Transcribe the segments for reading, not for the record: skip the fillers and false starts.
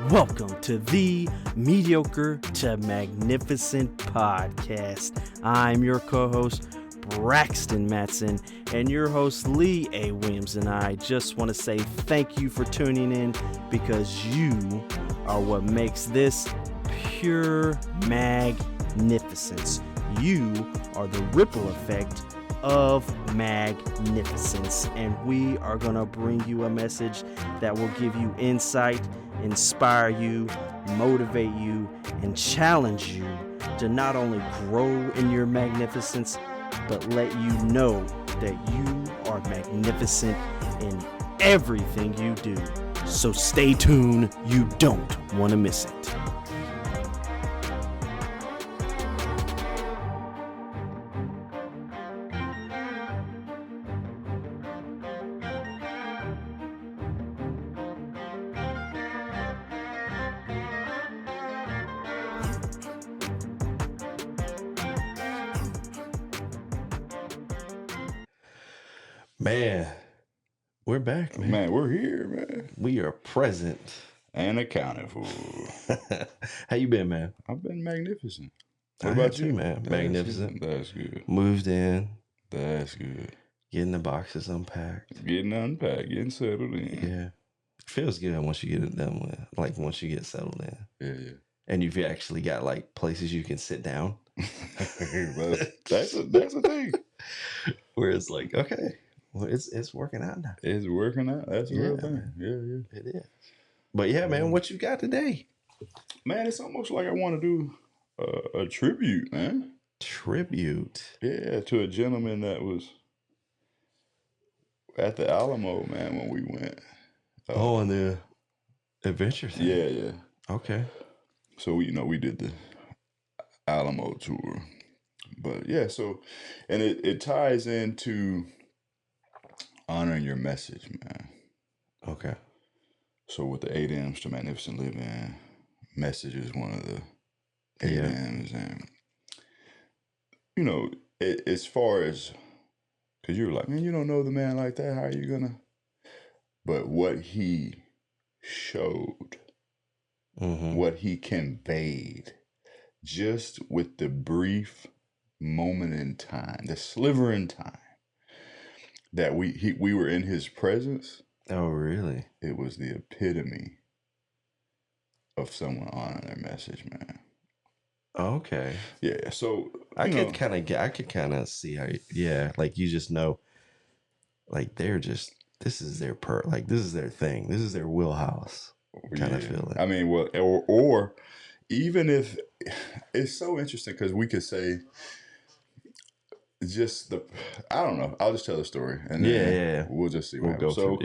Welcome to the Mediocre to Magnificent podcast. I'm your co-host, Braxton Matson, and your host, Lee A. Williams, and I just want to say thank you for tuning in because you are what makes this pure magnificence. You are the ripple effect of magnificence, and we are going to bring you a message that will give you insight, inspire you, motivate you, and challenge you to not only grow in your magnificence, but let you know that you are magnificent in everything you do. So stay tuned. You don't want to miss it. Man, we're back, man. Man, we're here, man. We are present. And accounted for. How you been, man? I've been magnificent. What What about about you, you? man? Magnificent. That's good. Moved in, That's good. getting the boxes unpacked. Getting unpacked, getting settled in. Yeah. Feels good once you get it done with. Like once you get settled in. Yeah. And you've actually got like places you can sit down. Well, that's a thing. Where it's like, okay, well, it's working out now. It's working out. That's a real Yeah, thing. man. Yeah. It is. But yeah, man, what you got today? Man, it's almost like I want to do a tribute, man. Tribute. Yeah, to a gentleman that was at the Alamo, man, when we went. On the adventure thing. Yeah. Okay. So we did the Alamo tour, but yeah. So, and it ties into honoring your message, man. Okay. So with the 8 M's to Magnificent Living, message is one of the 8 Yeah. M's, and as far as, because you were like, man, you don't know the man like that. How are you gonna? But what he showed, what he conveyed, just with the brief moment in time, the sliver in time that we were in his presence. Oh, really? It was the epitome of someone honoring their message, man. Okay. Yeah. So I could kind of see how, like you just know, like they're just, this is their this is their thing. This is their wheelhouse kind of feeling. I mean, well, or even if it's so interesting because we could say just I don't know. I'll just tell the story and then we'll just see what happens. So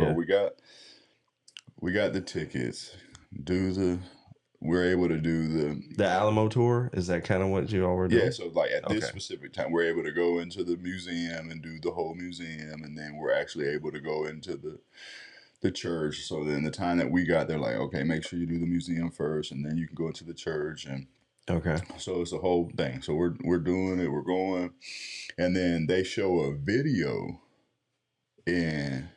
we got the tickets. We're able to do the Alamo tour. Is that kind of what you all were doing? Yeah. So like at this specific time, we're able to go into the museum and do the whole museum, and then we're actually able to go into the church. So then the time that we got, they're like, okay, make sure you do the museum first, and then you can go into the church. And so it's a whole thing. So we're doing it. We're going, and then they show a video in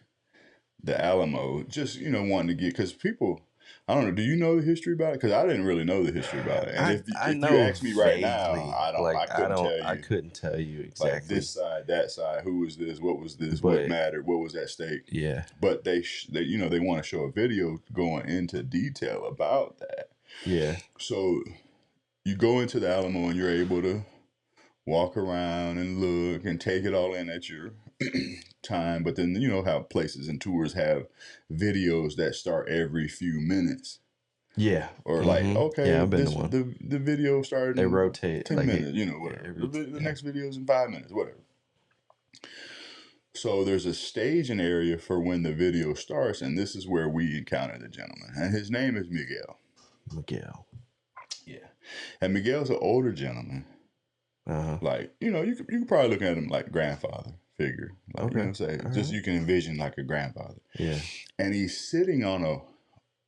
the Alamo, just wanting to get, because people. I don't know. Do you know the history about it? Because I didn't really know the history about it. And if you ask me right now, I couldn't tell you exactly. Like this side, that side. Who was this? What was this? What mattered? What was at stake? Yeah. But they want to show a video going into detail about that. Yeah. So you go into the Alamo and you're able to walk around and look and take it all in at your time. But then how places and tours have videos that start every few minutes. Yeah. Or like, okay, I've been to one. The video started. They rotate 10 minutes, whatever. The next video is in 5 minutes, whatever. So there's a staging area for when the video starts, and this is where we encounter the gentleman, and his name is Miguel. Yeah. And Miguel's an older gentleman. Like, you could probably look at him like grandfather figure. Like, you know what I'm saying? Just you can envision like a grandfather. Yeah. And he's sitting on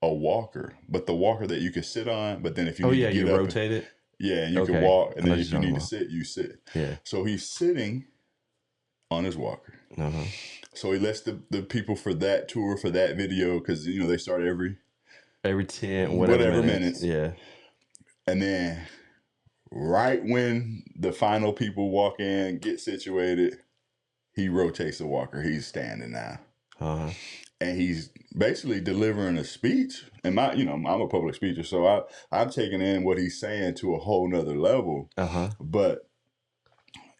a walker, but the walker that you could sit on, but then if you need to get up rotate it. Yeah, and you can walk, and then if you need to sit, you sit. Yeah. So he's sitting on his walker. So he lets the people for that tour, for that video, because they start every Every 10, whatever whatever minutes. Yeah. And then right when the final people walk in, get situated, he rotates the walker. He's standing now. Uh-huh. And he's basically delivering a speech. And I'm a public speaker, so I'm taking in what he's saying to a whole nother level. Uh-huh. But,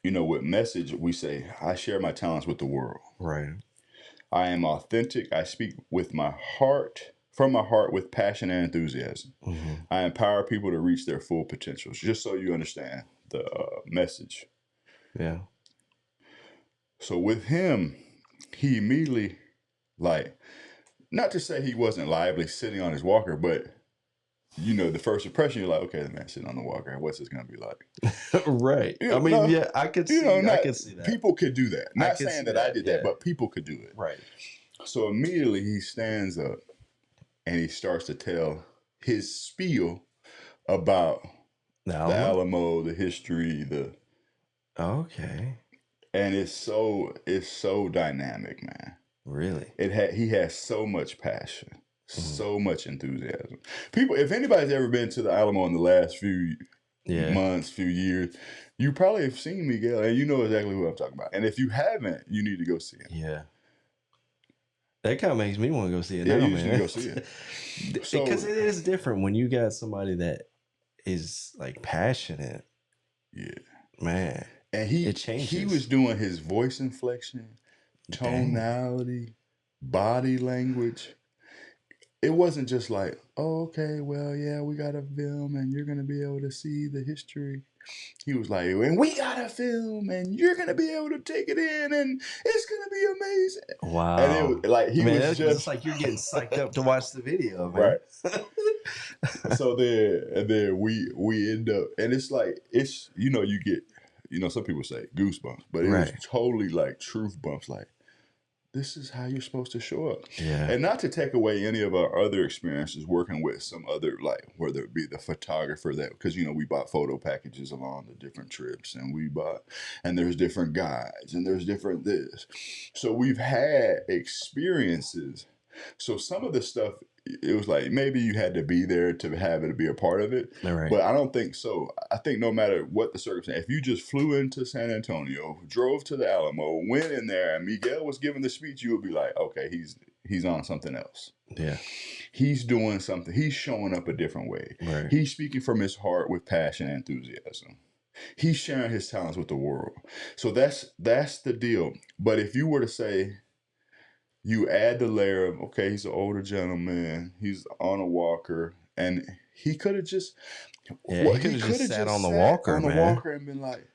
with message, we say, I share my talents with the world. Right. I am authentic. I speak with my heart, from my heart with passion and enthusiasm. Mm-hmm. I empower people to reach their full potentials, just so you understand the message. Yeah. So with him, he immediately, not to say he wasn't lively sitting on his walker, but the first impression, you're like, okay, the man sitting on the walker, what's this going to be like? Right. I mean, yeah, I could see, I could see that. People could do that. Not saying that I did that, but people could do it. Right. So immediately he stands up and he starts to tell his spiel about the Alamo, the history, Okay. and it's so dynamic, man. Really? He has so much passion, so much enthusiasm. People, if anybody's ever been to the Alamo in the last few months, few years, you probably have seen Miguel, and you know exactly who I'm talking about. And if you haven't, you need to go see him. Yeah. That kind of makes me want to go see it now, you man. Need to go see it. Because it is different when you got somebody that is like passionate. Yeah. Man. And it changes. He was doing his voice inflection, tonality, body language. It wasn't just like, oh, okay, well, yeah, we got a film and you're going to be able to see the history. He was like, and we got a film and you're going to be able to take it in and it's going to be amazing. Wow. And it was like, he was just like you're getting psyched up to watch the video, man. Right. So then we end up, and it's like, you get, some people say goosebumps, but it was totally like truth bumps. Like, this is how you're supposed to show up. Yeah. And not to take away any of our other experiences working with some other, like, whether it be the photographer because, we bought photo packages along the different trips and there's different guides and there's different this. So we've had experiences. So some of the stuff, it was like maybe you had to be there to have it to be a part of it. Right. But I don't think so. I think no matter what the circumstance, if you just flew into San Antonio, drove to the Alamo, went in there, and Miguel was giving the speech, you would be like, okay, he's on something else. Yeah. He's doing something. He's showing up a different way. Right. He's speaking from his heart with passion and enthusiasm. He's sharing his talents with the world. So that's the deal. But if you were to say, you add the layer of, okay, he's an older gentleman, he's on a walker, and he could have just, he could have just sat on the walker, man. Walker and been like,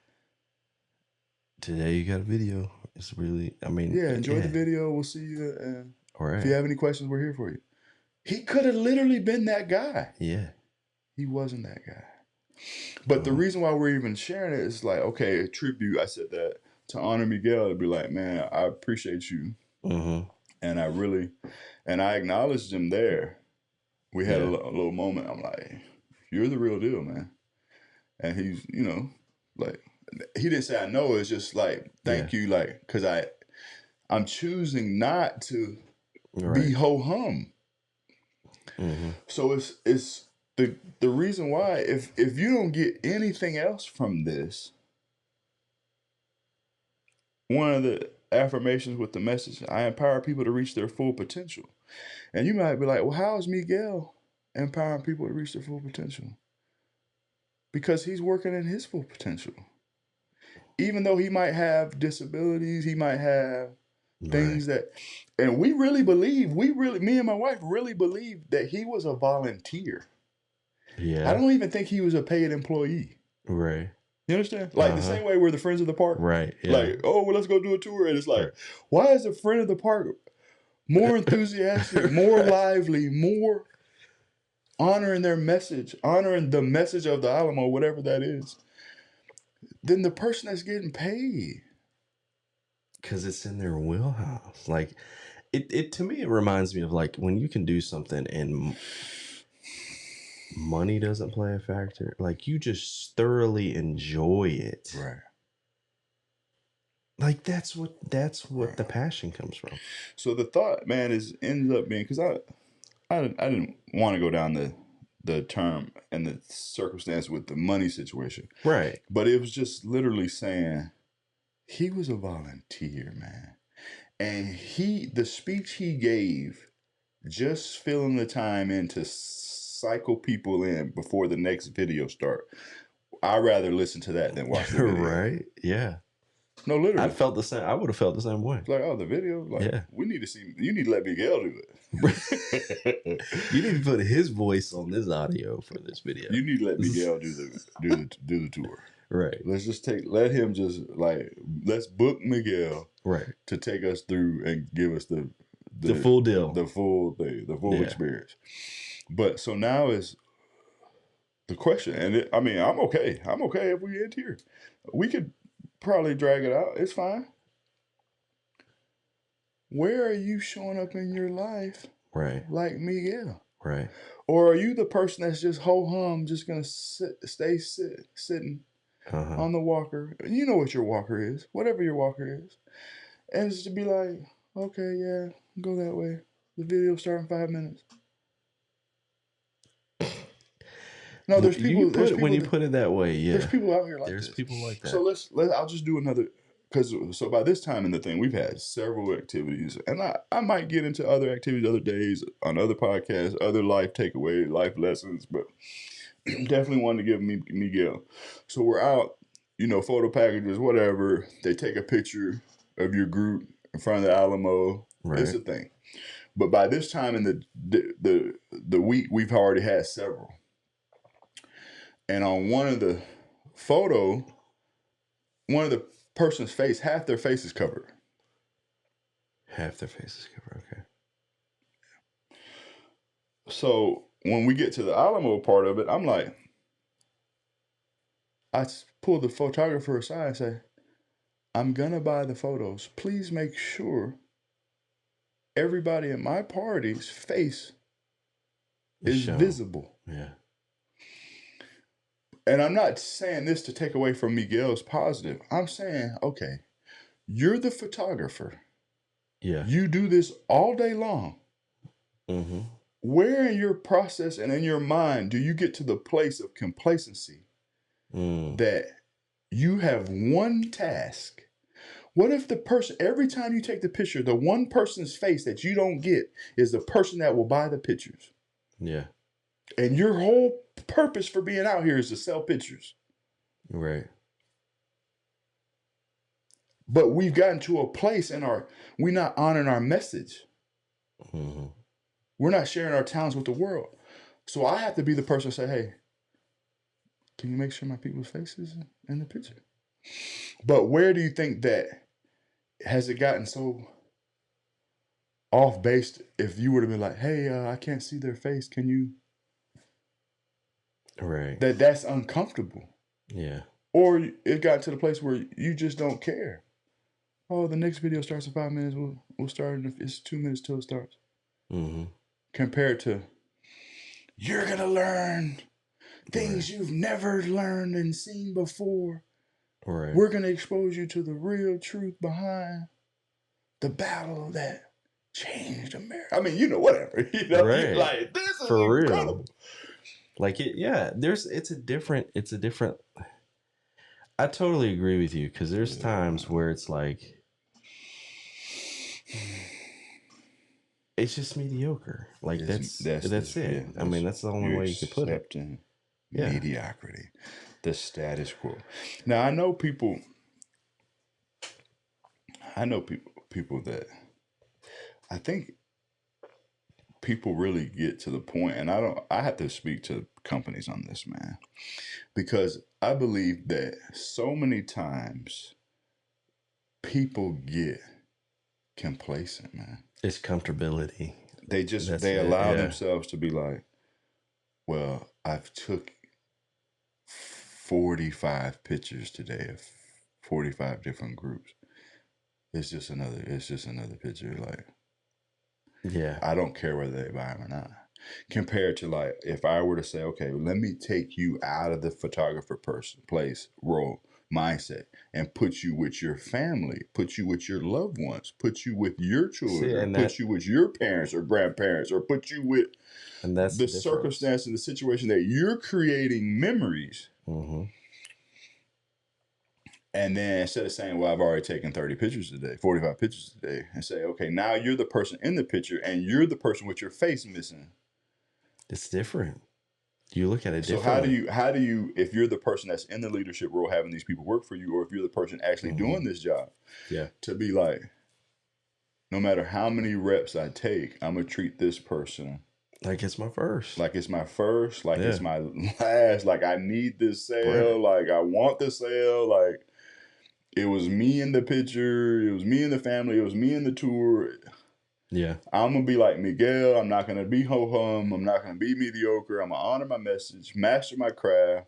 today you got a video. It's really, enjoy the video. We'll see you. And right. If you have any questions, we're here for you. He could have literally been that guy. Yeah. He wasn't that guy. But the reason why we're even sharing it is like, okay, a tribute. I said that to honor Miguel, to be like, man, I appreciate you. Mm-hmm. And I acknowledged him there. We had a little moment. I'm like, you're the real deal, man. And he's, like, he didn't say I know. It's just like, thank you, like, because I'm choosing not to be ho-hum. Mm-hmm. So it's the reason why, if you don't get anything else from this, one of the affirmations with the message, I empower people to reach their full potential. And you might be like, well, how is Miguel empowering people to reach their full potential? Because he's working in his full potential. Even though he might have disabilities, he might have things that, and me and my wife really believe that he was a volunteer. Yeah. I don't even think he was a paid employee. Right. You understand? Like the same way we're the friends of the park. Right. Yeah. Like, oh, well, let's go do a tour. And it's like, why is a friend of the park more enthusiastic, more lively, more honoring their message, honoring the message of the Alamo, whatever that is, than the person that's getting paid? Because it's in their wheelhouse. Like, it to me, it reminds me of like when you can do something and money doesn't play a factor. Like, you just thoroughly enjoy it. Right. Like, that's what the passion comes from. So the thought, man, ends up being, because I didn't want to go down the term and the circumstance with the money situation. Right. But it was just literally saying he was a volunteer, man. And the speech he gave, just filling the time in to cycle people in before the next video start. I'd rather listen to that than watch the video. Right. Yeah. No, literally. I felt the same. I would have felt the same way. It's like, oh, the video? Like, yeah. We need to see, you need to let Miguel do it. You need to put his voice on this audio for this video. You need to let Miguel do the tour. Right. Let him just let's book Miguel right to take us through and give us the full deal, the full experience. But so now is the question, and I'm okay. I'm okay if we end here. We could probably drag it out. It's fine. Where are you showing up in your life, right? Like Miguel, right? Or are you the person that's just ho-hum, just gonna sitting on the walker? You know what your walker is, whatever your walker is, and just to be like, okay, yeah, go that way. The video start in 5 minutes. No, there's people. When you put it that way, yeah. There's people out here like there's this. people like that. So I'll just do another, because so by this time in the thing, we've had several activities, and I might get into other activities other days on other podcasts, other life takeaways, life lessons, but definitely wanted to give Miguel. So we're out, photo packages, whatever. They take a picture of your group in front of the Alamo. Right. It's a thing. But by this time in the week, we've already had several. And on one of the person's face, half their face is covered. Half their face is covered, okay. So when we get to the Alamo part of it, I'm like, I pull the photographer aside and say, I'm going to buy the photos. Please make sure everybody in my party's face is visible. Yeah. And I'm not saying this to take away from Miguel's positive. I'm saying, okay, you're the photographer. Yeah. You do this all day long. Mm-hmm. Where in your process and in your mind do you get to the place of complacency that you have one task? What if the person, every time you take the picture, the one person's face that you don't get is the person that will buy the pictures? Yeah. And your whole purpose for being out here is to sell pictures. Right. But we've gotten to a place we're not honoring our message. Mm-hmm. We're not sharing our talents with the world. So I have to be the person to say, hey, can you make sure my people's faces in the picture? But where do you think that, has it gotten so off base if you were to be like, hey, I can't see their face, can you? Right. That's uncomfortable. Yeah. Or it got to the place where you just don't care. Oh, the next video starts in 5 minutes. We'll start it's 2 minutes till it starts. Mm-hmm. Compared to, you're going to learn things you've never learned and seen before. Right. We're going to expose you to the real truth behind the battle that changed America. I mean, whatever. Right. Like, this is for incredible. Real. Like it's a different. I totally agree with you, because there's times where it's like, it's just mediocre. Like that's it. Yeah, I mean, that's the only way you could put it. Mediocrity, the status quo. Now I know people that I think people really get to the point, and I have to speak to companies on this, man, because I believe that so many times people get complacent, man. It's comfortability. They allow themselves to be like, well, I've took 45 pictures today of 45 different groups. It's just another picture. Like, yeah, I don't care whether they buy them or not. Compared to, like, if I were to say, okay, let me take you out of the photographer place role mindset and put you with your family, put you with your loved ones, put you with your children, put you with your parents or grandparents, or put you with that's the circumstance and the situation that you're creating memories. Mm-hmm. And then instead of saying, well, I've already taken 30 pictures today, 45 pictures today, and say, okay, now you're the person in the picture and you're the person with your face missing. It's different. You look at it differently. So how do you, if you're the person that's in the leadership role having these people work for you, or if you're the person actually doing this job, to be like, no matter how many reps I take, I'm going to treat this person like it's my first. Like it's my first. Like it's my last. Like I need this sale. Like I want the sale. Like it was me in the picture. It was me in the family. It was me in the tour. Yeah. I'm going to be like Miguel. I'm not going to be ho-hum. I'm not going to be mediocre. I'm going to honor my message, master my craft.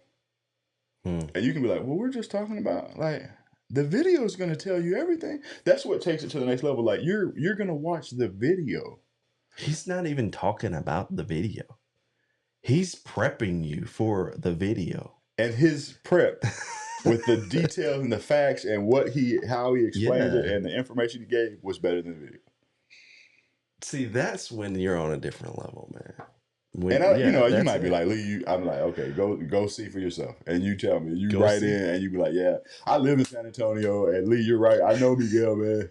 And you can be like, well, we're just talking about, like, the video is going to tell you everything. That's what takes it to the next level. Like, you're going to watch the video. He's not even talking about the video. He's prepping you for the video. And his prep with the details and the facts and how he explained it and the information he gave was better than the video. See, that's when you're on a different level, man. You might be like, Lee, I'm like, okay, go see for yourself. And you tell me, you write in and you be like, yeah, I live in San Antonio, and Lee, you're right. I know Miguel, man.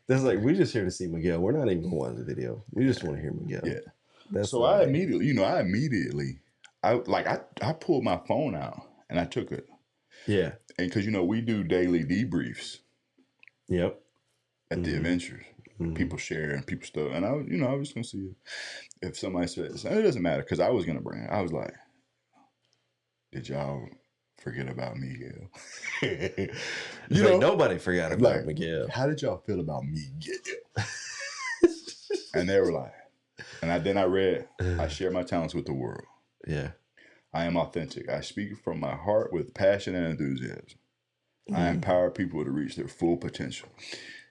That's like, we're just here to see Miguel. We're not even going to watch the video. We just want to hear Miguel. Yeah. So I immediately, I pulled my phone out and I took it. Yeah. And because, we do daily debriefs. Yep. At the adventures. People share and people stuff. And I was going to see if somebody said, it doesn't matter, because I was going to bring it. I was like, did y'all forget about Miguel? Nobody forgot about Miguel. How did y'all feel about Miguel? And they were like, and then I read, I share my talents with the world. Yeah. I am authentic. I speak from my heart with passion and enthusiasm. I empower people to reach their full potential.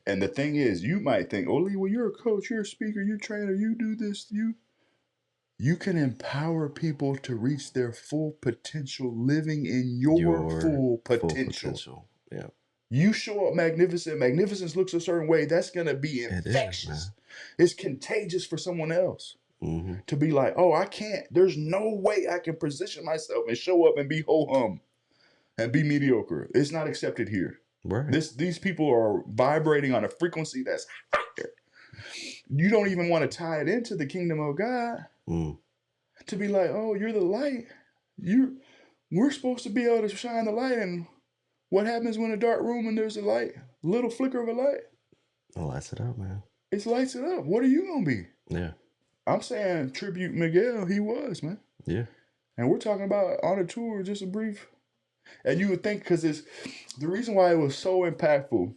And the thing is, you might think, oh, Lee, well, you're a coach, you're a speaker, you're a trainer, you do this, you can empower people to reach their full potential, living in your full potential. Yeah. You show up magnificent. Magnificence looks a certain way. That's going to be infectious. It's contagious for someone else. To be like, oh, there's no way I can position myself and show up and be ho-hum and be mediocre. It's not accepted here. Right. These people are vibrating on a frequency that's higher. You don't even want to tie it into the kingdom of God. To be like, oh, you're the light. We're supposed to be able to shine the light. And what happens when a dark room and there's a light? A little flicker of a light. It lights it up, man. It lights it up. What are you going to be? Yeah. I'm saying tribute Miguel. He was, man. Yeah. And we're talking about on a tour, just a brief. And you would think, because it's the reason why it was so impactful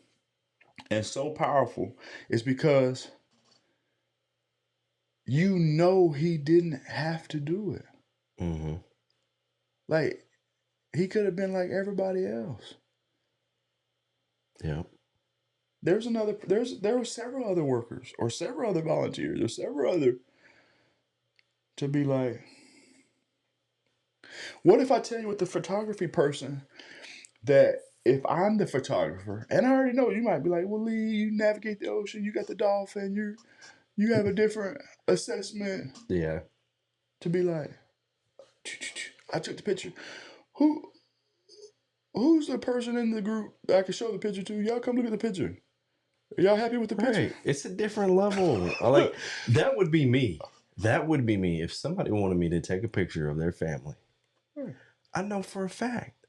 and so powerful is because he didn't have to do it. Like, he could have been like everybody else. Yeah. There were several other workers or several other volunteers or several other to be like, what if I tell you with the photography person that if I'm the photographer, and I already know, you might be like, well, Lee, you navigate the ocean, you got the dolphin, you have a different assessment. Yeah. To be like, I took the picture. Who's the person in the group that I can show the picture to? Y'all come look at the picture. Are y'all happy with the picture? Right. It's a different level. That would be me. That would be me. If somebody wanted me to take a picture of their family, I know for a fact,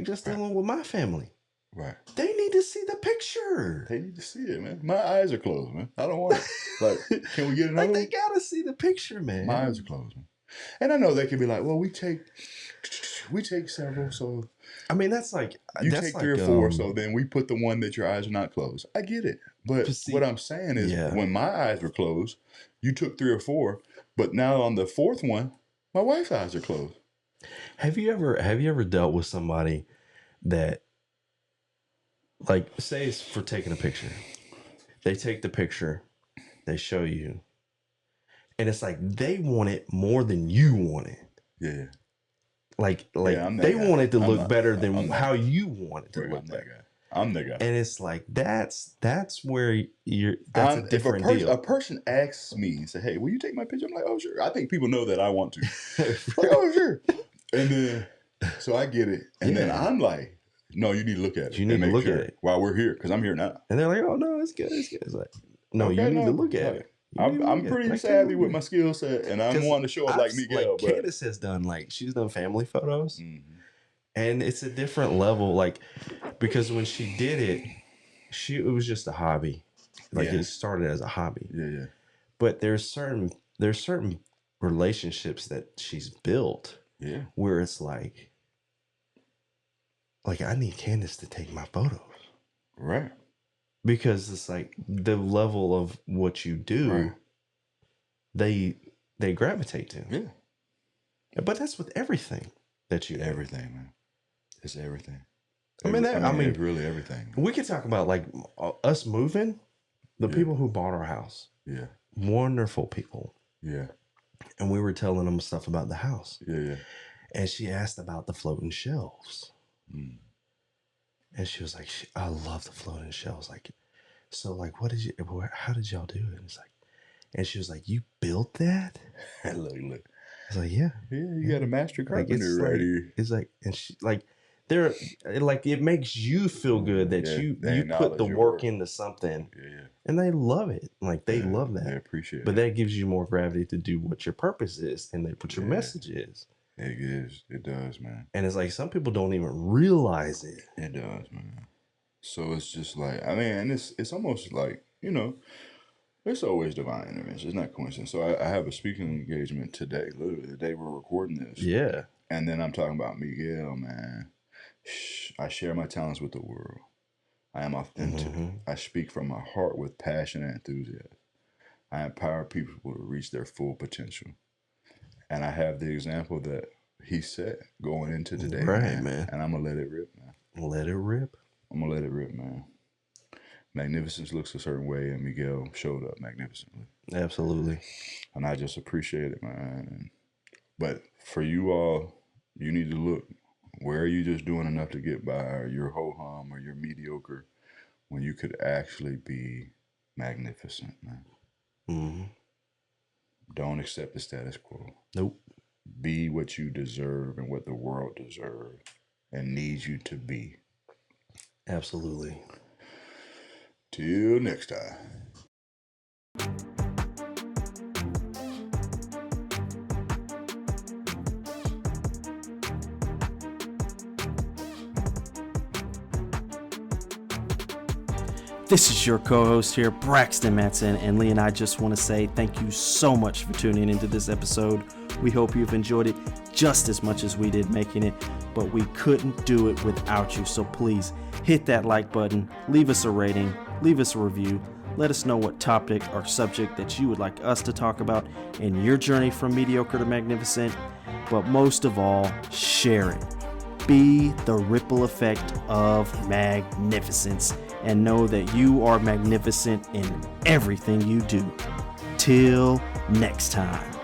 just dealing with my family. Right. They need to see the picture. They need to see it, man. My eyes are closed, man. I don't want it. Like, can we get another They gotta see the picture, man. My eyes are closed, man. And I know they could be like, well, we take several, so I mean, that's like you take 3 or 4, so then we put the one that your eyes are not closed. I get it, but what I'm saying is, when my eyes were closed, you took 3 or 4, but now on the 4th one, my wife's eyes are closed. Have you ever dealt with somebody that, like, say it's for taking a picture? They take the picture, they show you, and it's like they want it more than you want it. Yeah. Like I'm that they guy. want it to I'm look not- better than I'm how that- you want it to I'm look that better. guy. I'm the guy. And it's like that's where that's a different if deal. a person asks me and say, "Hey, will you take my picture?" I'm like, "Oh, sure." I think people know that I want to. Like, "Oh, sure." And then so I get it, and then I'm like, "No, you need to look at it. You need and to make look sure at it while we're here, because I'm here now." And they're like, "Oh no, it's good, it's good." It's like, no, Okay, you need to no, look at like, it. You need to I'm look at pretty it. Like, savvy with my skill set, and I'm 'cause wanting to show up like Miguel. Like but Candace has done, like she's done family photos, Mhm. and it's a different level. Like because when she did it, it was just a hobby. Like Yeah. it started as a hobby. Yeah. But there's certain relationships that she's built Yeah. where it's like I need Candace to take my photos. Right. Because it's like the level of what you do, they gravitate to. Yeah. But that's with everything that you do. Everything, man. It's everything. I mean, it's really everything. We could talk about like us moving, the people who bought our house. Yeah. Wonderful people. Yeah. And we were telling them stuff about the house. Yeah. And she asked about the floating shelves. Mm. And she was like, I love the floating shelves. Like, so like, how did y'all do it? And it's like, and she was like, you built that? Look. I was like, yeah. Yeah, you got a master carpenter here. It's like, and she like, it makes you feel good that you put the work into something. Yeah. And they love it. Like they love that. They appreciate it. But that gives you more gravity to do what your purpose is and what your message is. It is. It does, man. And it's like some people don't even realize it. It does, man. So it's just like, I mean, and it's almost like, it's always divine intervention. It's not coincidence. So I have a speaking engagement today, literally the day we're recording this. Yeah. And then I'm talking about Miguel, man. I share my talents with the world. I am authentic. Mm-hmm. I speak from my heart with passion and enthusiasm. I empower people to reach their full potential. And I have the example that he set going into today, right, man. And I'm going to let it rip, man. Let it rip. I'm going to let it rip, man. Magnificence looks a certain way, and Miguel showed up magnificently. Absolutely. And I just appreciate it, man. But for you all, you need to look. Where are you just doing enough to get by, or you're ho-hum, or you're mediocre, when you could actually be magnificent, man? Mm-hmm. Don't accept the status quo. Nope. Be what you deserve and what the world deserves and needs you to be. Absolutely. Till next time. This is your co-host here, Braxton Matson, and Lee and I just want to say thank you so much for tuning into this episode. We hope you've enjoyed it just as much as we did making it, but we couldn't do it without you. So please hit that like button, leave us a rating, leave us a review. Let us know what topic or subject that you would like us to talk about in your journey from mediocre to magnificent. But most of all, share it. Be the ripple effect of magnificence and know that you are magnificent in everything you do. Till next time.